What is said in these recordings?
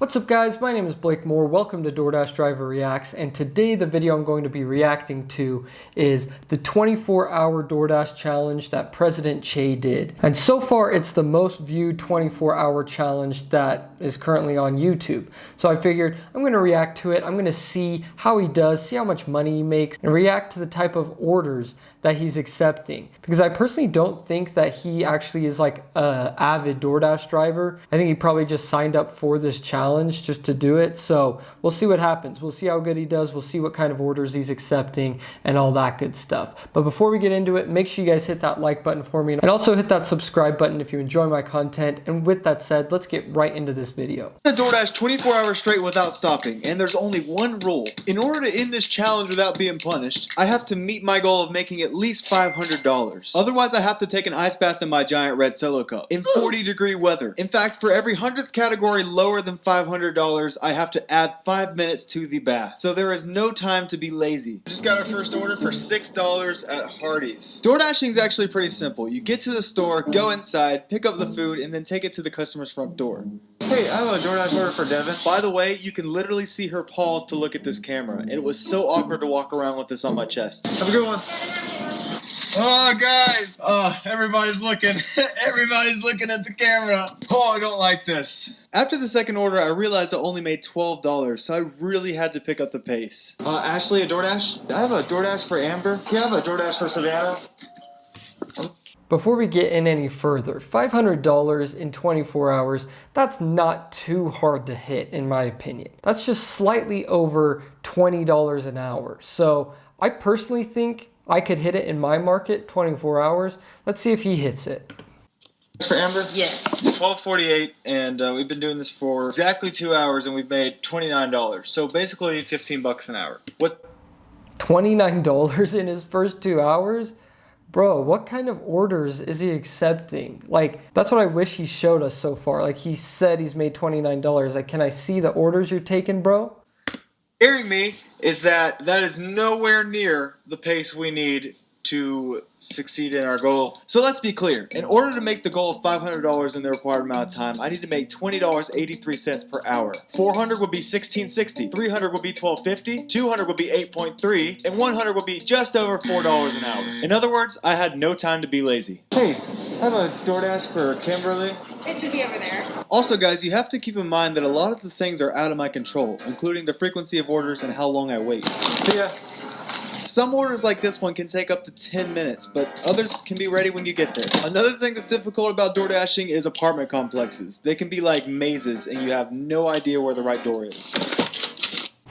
What's up guys, my name is Blake Moore, welcome to DoorDash Driver Reacts, and today the video I'm going to be reacting to is the 24-hour DoorDash challenge that President Chay did. And so far it's the most viewed 24-hour challenge that is currently on YouTube. So I figured I'm going to react to it, I'm going to see how he does, see how much money he makes, and react to the type of orders that he's accepting. Because I personally don't think that he actually is like an avid DoorDash driver. I think he probably just signed up for this challenge just to do it. So we'll see what happens. We'll see how good he does. We'll see what kind of orders he's accepting and all that good stuff. But before we get into it, make sure you guys hit that like button for me and also hit that subscribe button if you enjoy my content. And with that said, let's get right into this video. DoorDash 24 hours straight without stopping, and there's only one rule. In order to end this challenge without being punished, I have to meet my goal of making at least $500. Otherwise, I have to take an ice bath in my giant red Solo cup in 40-degree weather. In fact, for every 100th category lower than $500, I have to add 5 minutes to the bath. So there is no time to be lazy. Just got our first order for $6 at Hardee's. DoorDashing is actually pretty simple. You get to the store, go inside, pick up the food, and then take it to the customer's front door. Hey, I have a DoorDash order for Devin. By the way, you can literally see her pause to look at this camera, and it was so awkward to walk around with this on my chest. Have a good one. Oh, guys! Oh, everybody's looking. Everybody's looking at the camera. Oh, I don't like this. After the second order, I realized I only made $12, so I really had to pick up the pace. Ashley, a DoorDash? I have a DoorDash for Amber. Do you have a DoorDash for Savannah? Before we get in any further, $500 in 24 hours, that's not too hard to hit in my opinion. That's just slightly over $20 an hour. So I personally think I could hit it in my market, 24 hours. Let's see if he hits it. For Amber? Yes. It's 12:48, and we've been doing this for exactly 2 hours, and we've made $29. So basically 15 bucks an hour. What's $29 in his first 2 hours? Bro, what kind of orders is he accepting? Like, that's what I wish he showed us so far. Like, he said he's made $29. Like, can I see the orders you're taking, bro? scaring me is that is nowhere near the pace we need to succeed in our goal. So let's be clear. In order to make the goal of $500 in the required amount of time, I need to make $20.83 per hour. 400 would be $16.60, 300 would be $12.50, 200 would be $8.3, and 100 would be just over $4 an hour. In other words, I had no time to be lazy. Hey, I have a DoorDash for Kimberly. It should be over there. Also, guys, you have to keep in mind that a lot of the things are out of my control, including the frequency of orders and how long I wait. See ya. Some orders like this one can take up to 10 minutes, but others can be ready when you get there. Another thing that's difficult about DoorDashing is apartment complexes. They can be like mazes and you have no idea where the right door is.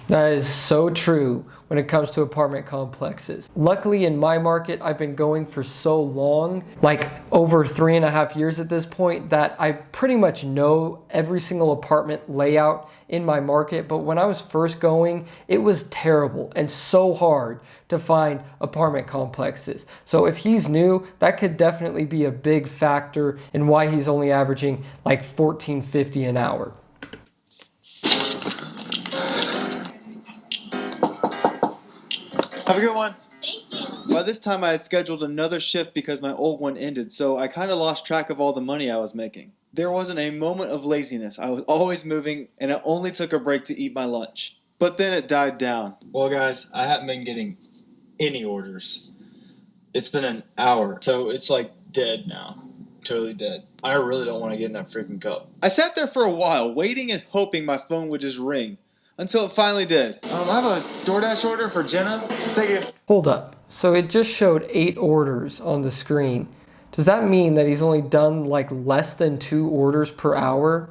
That is so true when it comes to apartment complexes. Luckily in my market, I've been going for so long, like over 3.5 years at this point, that I pretty much know every single apartment layout in my market. But when I was first going, it was terrible and so hard to find apartment complexes. So if he's new, that could definitely be a big factor in why he's only averaging like $14.50 an hour. Have a good one. Thank you. By this time I had scheduled another shift because my old one ended, so I kind of lost track of all the money I was making. There wasn't a moment of laziness. I was always moving, and I only took a break to eat my lunch. But then it died down. Well, guys, I haven't been getting any orders. It's been an hour, so it's like dead now. Totally dead. I really don't want to get in that freaking cup. I sat there for a while, waiting and hoping my phone would just ring. Until it finally did. I have a DoorDash order for Jenna. Thank you. Hold up. So it just showed 8 orders on the screen. Does that mean that he's only done like less than 2 orders per hour?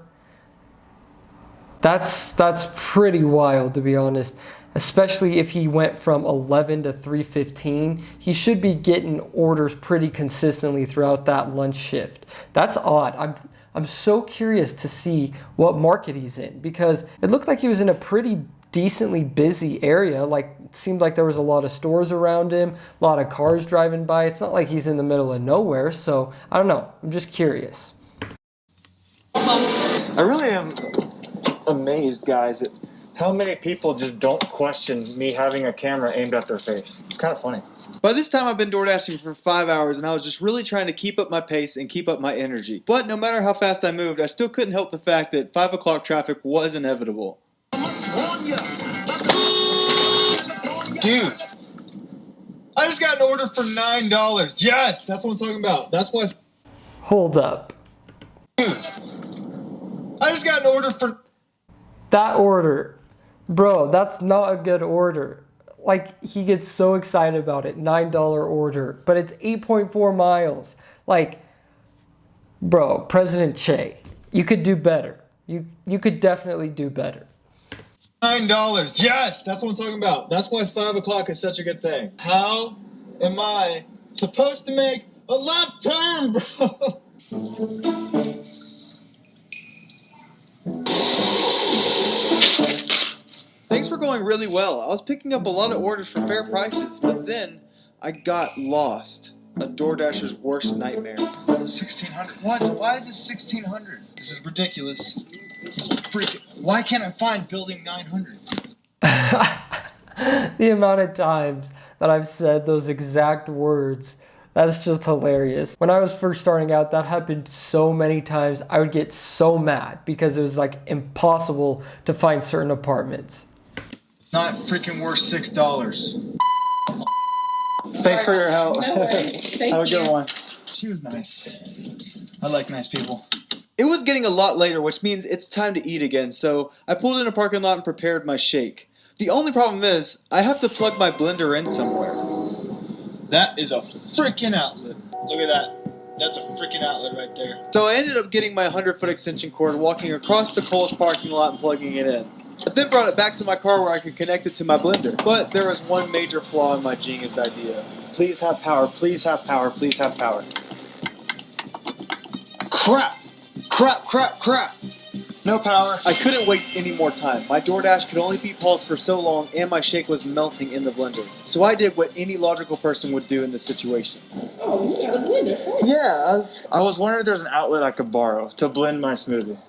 That's pretty wild, to be honest. Especially if he went from 11 to 3:15. He should be getting orders pretty consistently throughout that lunch shift. That's odd. I'm so curious to see what market he's in, because it looked like he was in a pretty decently busy area. Like, it seemed like there was a lot of stores around him, a lot of cars driving by. It's not like he's in the middle of nowhere, so I don't know. I'm just curious. I really am amazed, guys, at how many people just don't question me having a camera aimed at their face. It's kind of funny. By this time, I've been door dashing for 5 hours, and I was just really trying to keep up my pace and keep up my energy. But no matter how fast I moved, I still couldn't help the fact that 5 o'clock traffic was inevitable. Dude, I just got an order for $9. Yes, that's what I'm talking about. That's why. Hold up. Dude, I just got an order for. That order, bro, that's not a good order. Like, he gets so excited about it, $9 order, but it's 8.4 miles. Like, bro, President Chay, you could do better. You could definitely do better. $9. Yes, that's what I'm talking about. That's why 5 o'clock is such a good thing. How am I supposed to make a left turn, bro? Things were going really well. I was picking up a lot of orders for fair prices, but then I got lost. A DoorDasher's worst nightmare. 1,600. What? Why is this 1,600? This is ridiculous. This is freaking. Why can't I find building 900? The amount of times that I've said those exact words, that's just hilarious. When I was first starting out, that happened so many times. I would get so mad because it was like impossible to find certain apartments. Not freaking worth $6. Thanks for your help. No worries. Thank Have a you. good one. She was nice. I like nice people. It was getting a lot later, which means it's time to eat again, so I pulled in a parking lot and prepared my shake. The only problem is, I have to plug my blender in somewhere. That is a freaking outlet. Look at that. That's a freaking outlet right there. So I ended up getting my 100-foot extension cord, walking across the Kohl's parking lot and plugging it in. I then brought it back to my car where I could connect it to my blender. But there was one major flaw in my genius idea. Please have power, please have power, please have power. Crap! Crap, crap, crap! No power. I couldn't waste any more time. My DoorDash could only be paused for so long, and my shake was melting in the blender. So I did what any logical person would do in this situation. Oh, you have a blender. Cool. Yeah, I was wondering if there's an outlet I could borrow to blend my smoothie.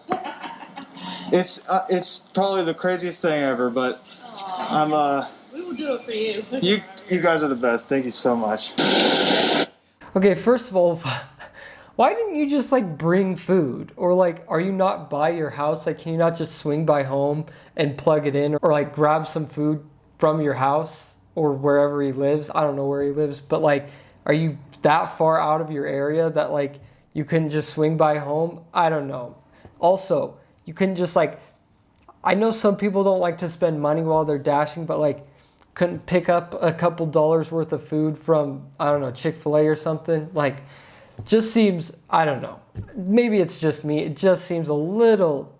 It's probably the craziest thing ever, but We will do it for you. you guys are the best. Thank you so much. Okay, first of all, why didn't you just like bring food? Or like, are you not by your house? Like, can you not just swing by home and plug it in? Or like grab some food from your house or wherever he lives? I don't know where he lives, but like, are you that far out of your area that like you couldn't just swing by home? I don't know. Also, you couldn't just like, I know some people don't like to spend money while they're dashing, but like couldn't pick up a couple dollars worth of food from, I don't know, Chick-fil-A or something. Like, just seems, I don't know, maybe it's just me, it just seems a little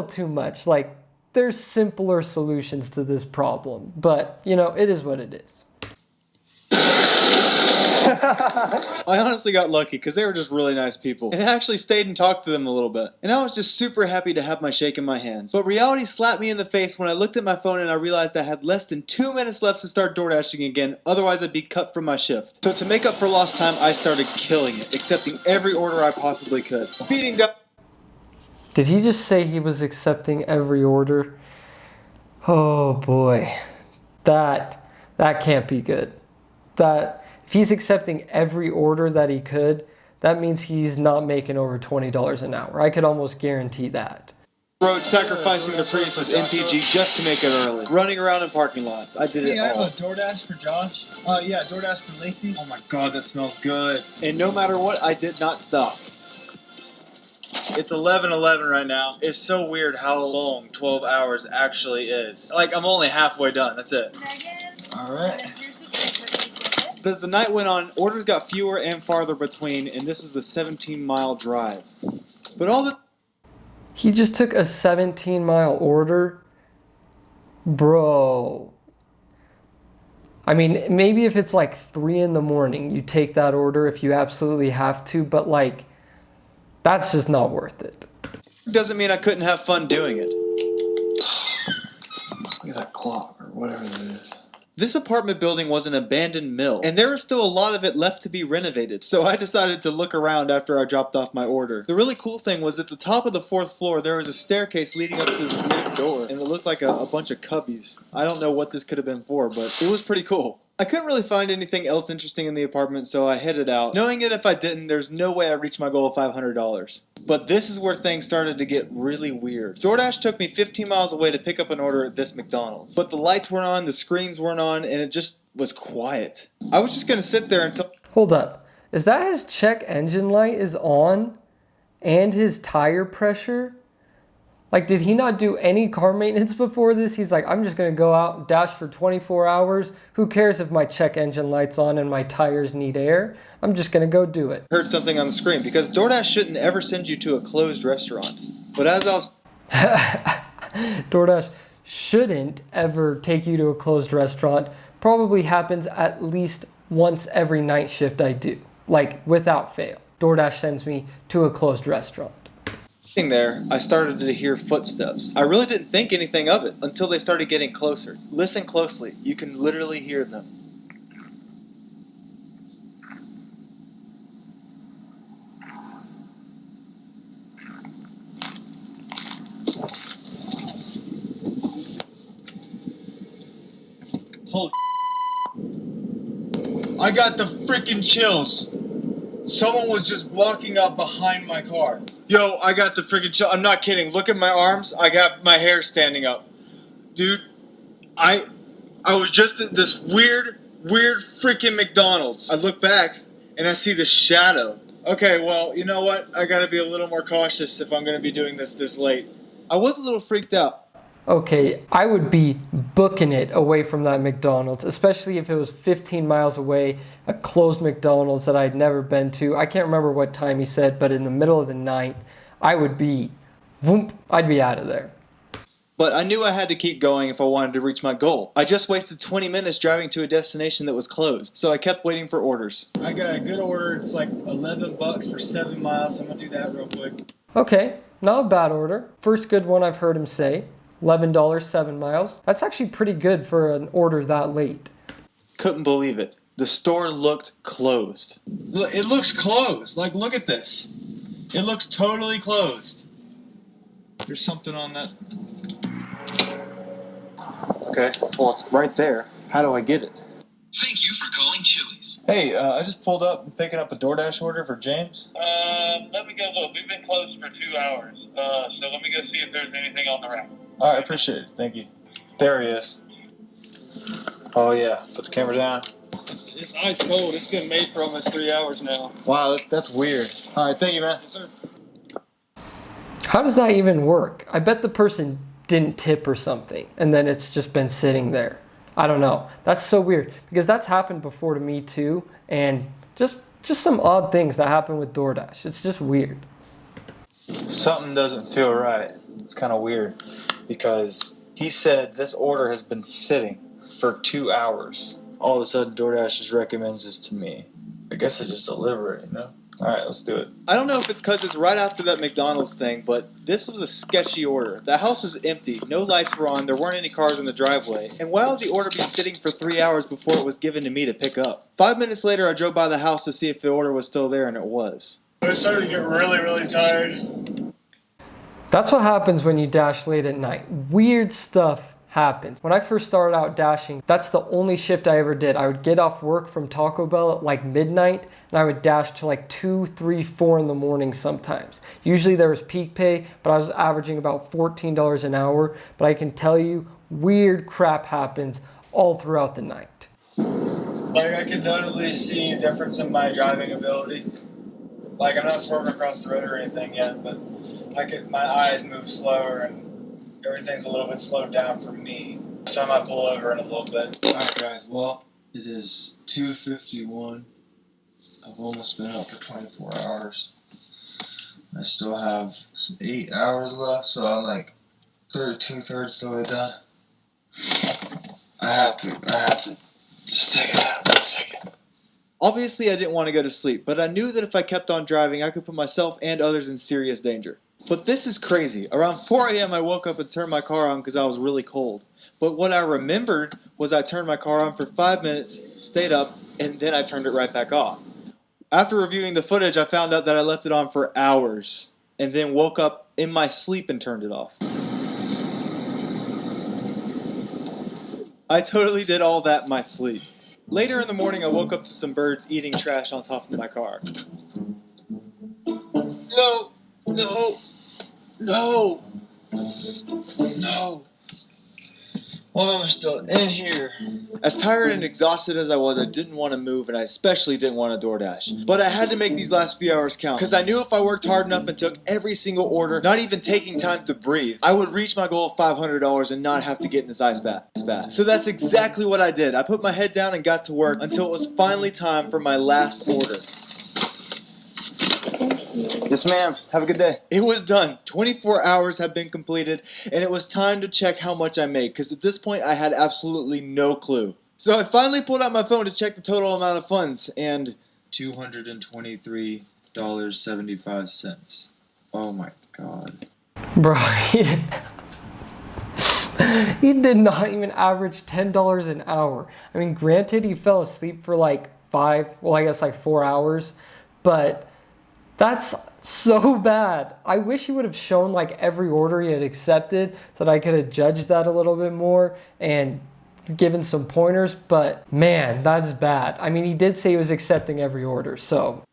too much. Like, there's simpler solutions to this problem, but you know, it is what it is. I honestly got lucky because they were just really nice people. And I actually stayed and talked to them a little bit. And I was just super happy to have my shake in my hands. But reality slapped me in the face when I looked at my phone and I realized I had less than 2 minutes left to start DoorDashing again, otherwise I'd be cut from my shift. So to make up for lost time, I started killing it, accepting every order I possibly could. Speeding down. Did he just say he was accepting every order? Oh boy, that can't be good. If he's accepting every order that he could, that means he's not making over $20 an hour. I could almost guarantee that. Road sacrificing the Prius's MPG just to make it early. Running around in parking lots. I did it all. I have a DoorDash for Josh. Yeah, DoorDash for Lacey. Oh my god, that smells good. And no matter what, I did not stop. It's 11:11 right now. It's so weird how long 12 hours actually is. Like, I'm only halfway done. That's it. Alright. But as the night went on, orders got fewer and farther between, and this is a 17-mile drive. But all the... He just took a 17-mile order? Bro. I mean, maybe if it's like 3 in the morning, you take that order if you absolutely have to, but like, that's just not worth it. Doesn't mean I couldn't have fun doing it. Look at that clock, or whatever that is. This apartment building was an abandoned mill, and there was still a lot of it left to be renovated, so I decided to look around after I dropped off my order. The really cool thing was at the top of the 4th floor there was a staircase leading up to this weird door, and it looked like a bunch of cubbies. I don't know what this could have been for, but it was pretty cool. I couldn't really find anything else interesting in the apartment, so I headed out, knowing that if I didn't, there's no way I'd reach my goal of $500. But this is where things started to get really weird. DoorDash took me 15 miles away to pick up an order at this McDonald's. But the lights weren't on, the screens weren't on, and it just was quiet. I was just gonna sit there until... Hold up. Is that his check engine light is on? And his tire pressure? Like, did he not do any car maintenance before this? He's like, I'm just going to go out and dash for 24 hours. Who cares if my check engine light's on and my tires need air? I'm just going to go do it. Heard something on the screen, because DoorDash shouldn't ever send you to a closed restaurant. But as I was... DoorDash shouldn't ever take you to a closed restaurant. Probably happens at least once every night shift I do. Like, without fail. DoorDash sends me to a closed restaurant. Sitting there, I started to hear footsteps. I really didn't think anything of it until they started getting closer. Listen closely. You can literally hear them. Holy I got the freaking chills. Someone was just walking up behind my car. Yo, I got the freaking chill. I'm not kidding. Look at my arms. I got my hair standing up. Dude, I was just at this weird freaking McDonald's. I look back and I see the shadow. Okay, well, you know what? I gotta be a little more cautious if I'm gonna be doing this late. I was a little freaked out. Okay, I would be booking it away from that McDonald's, especially if it was 15 miles away, a closed McDonald's that I'd never been to. I can't remember what time he said, but in the middle of the night, I'd be out of there. But I knew I had to keep going if I wanted to reach my goal. I just wasted 20 minutes driving to a destination that was closed, so I kept waiting for orders. I got a good order. It's like $11 for 7 miles, so I'm gonna do that real quick. Okay, not a bad order. First good one I've heard him say. $11, 7 miles. That's actually pretty good for an order that late. Couldn't believe it. The store looked closed. Look, it looks closed. Like, look at this. It looks totally closed. There's something on that. Okay, well, it's right there. How do I get it? Thank you for calling Chili's. Hey, I just pulled up and picking up a DoorDash order for James. Let me go look. We've been closed for 2 hours. So let me go see if there's anything on the rack. All right, I appreciate it. Thank you. There he is. Oh, yeah. Put the camera down. It's ice cold. It's been made for almost 3 hours now. Wow, that's weird. All right, thank you, man. Yes, sir. How does that even work? I bet the person didn't tip or something, and then it's just been sitting there. I don't know. That's so weird, because that's happened before to me too, and just some odd things that happen with DoorDash. It's just weird. Something doesn't feel right. It's kind of weird, because he said this order has been sitting for 2 hours. All of a sudden, DoorDash just recommends this to me. I guess I just deliver it, you know? All right, let's do it. I don't know if it's because it's right after that McDonald's thing, but this was a sketchy order. The house was empty, no lights were on, there weren't any cars in the driveway. And why would the order be sitting for 3 hours before it was given to me to pick up? 5 minutes later, I drove by the house to see if the order was still there, and it was. I started to get really tired. That's what happens when you dash late at night. Weird stuff happens. When I first started out dashing, that's the only shift I ever did. I would get off work from Taco Bell at like midnight, and I would dash to like 2, 3, 4 in the morning sometimes. Usually there was peak pay, but I was averaging about $14 an hour. But I can tell you, weird crap happens all throughout the night. Like, I can notably see a difference in my driving ability. Like, I'm not swerving across the road or anything yet, but my eyes move slower and everything's a little bit slowed down for me. So I might pull over in a little bit. Alright guys, well, it is 2:51. I've almost been out for 24 hours. I still have 8 hours left, so I'm like 2/3 the way done. I have to just take it out for a second. Obviously, I didn't want to go to sleep, but I knew that if I kept on driving, I could put myself and others in serious danger. But this is crazy. Around 4 a.m. I woke up and turned my car on because I was really cold. But what I remembered was I turned my car on for 5 minutes, stayed up, and then I turned it right back off. After reviewing the footage, I found out that I left it on for hours, and then woke up in my sleep and turned it off. I totally did all that in my sleep. Later in the morning, I woke up to some birds eating trash on top of my car. No! No! No! No! One of them is still in here. As tired and exhausted as I was, I didn't want to move, and I especially didn't want to DoorDash. But I had to make these last few hours count, because I knew if I worked hard enough and took every single order, not even taking time to breathe, I would reach my goal of $500 and not have to get in this ice bath. So that's exactly what I did. I put my head down and got to work until it was finally time for my last order. Yes, ma'am. Have a good day. It was done. 24 hours had been completed, and it was time to check how much I made, because at this point I had absolutely no clue. So I finally pulled out my phone to check the total amount of funds, and $223.75. Oh my god. Bro, he did not even average $10 an hour. I mean, granted, he fell asleep for like 4 hours, but that's so bad. I wish he would have shown like every order he had accepted so that I could have judged that a little bit more and given some pointers, but man, that's bad. I mean, he did say he was accepting every order, so.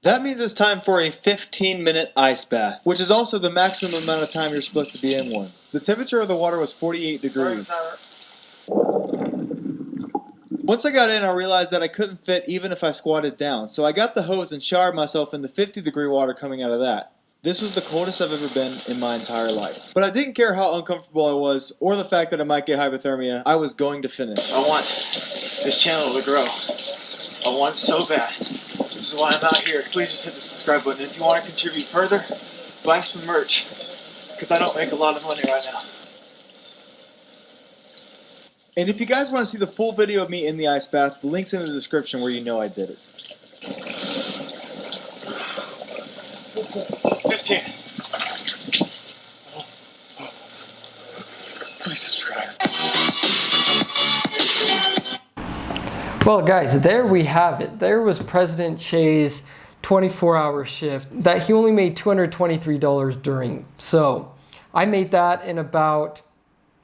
That means it's time for a 15-minute ice bath, which is also the maximum amount of time you're supposed to be in one. The temperature of the water was 48 degrees. Once I got in, I realized that I couldn't fit even if I squatted down, so I got the hose and showered myself in the 50-degree water coming out of that. This was the coldest I've ever been in my entire life. But I didn't care how uncomfortable I was, or the fact that I might get hypothermia. I was going to finish. I want this channel to grow. I want it so bad. This is why I'm out here. Please just hit the subscribe button. If you want to contribute further, buy some merch. Because I don't make a lot of money right now. And if you guys want to see the full video of me in the ice bath, the link's in the description where you know I did it. 15. Please subscribe. Well, guys, there we have it. There was President Chay's 24-hour shift that he only made $223 during. So I made that in about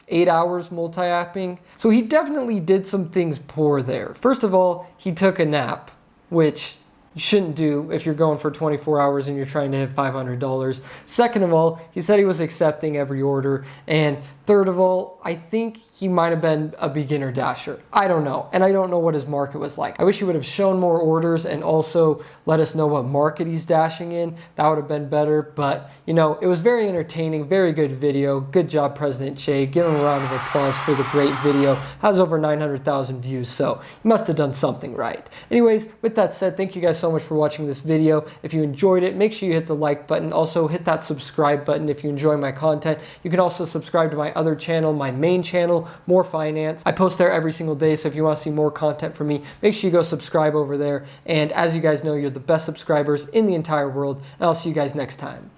8 hours multi-apping. So he definitely did some things poor there. First of all, he took a nap, which you shouldn't do if you're going for 24 hours and you're trying to hit $500. Second of all, he said he was accepting every order. And third of all, I think he might have been a beginner dasher. I don't know. And I don't know what his market was like. I wish he would have shown more orders and also let us know what market he's dashing in. That would have been better. But, you know, it was very entertaining, very good video. Good job, President Chay. Give him a round of applause for the great video. Has over 900,000 views, so he must have done something right. Anyways, with that said, thank you guys so much for watching this video. If you enjoyed it, make sure you hit the like button. Also, hit that subscribe button if you enjoy my content. You can also subscribe to my other channel, my main channel, More Finance. I post there every single day, so if you want to see more content from me, make sure you go subscribe over there. And as you guys know, you're the best subscribers in the entire world, and I'll see you guys next time.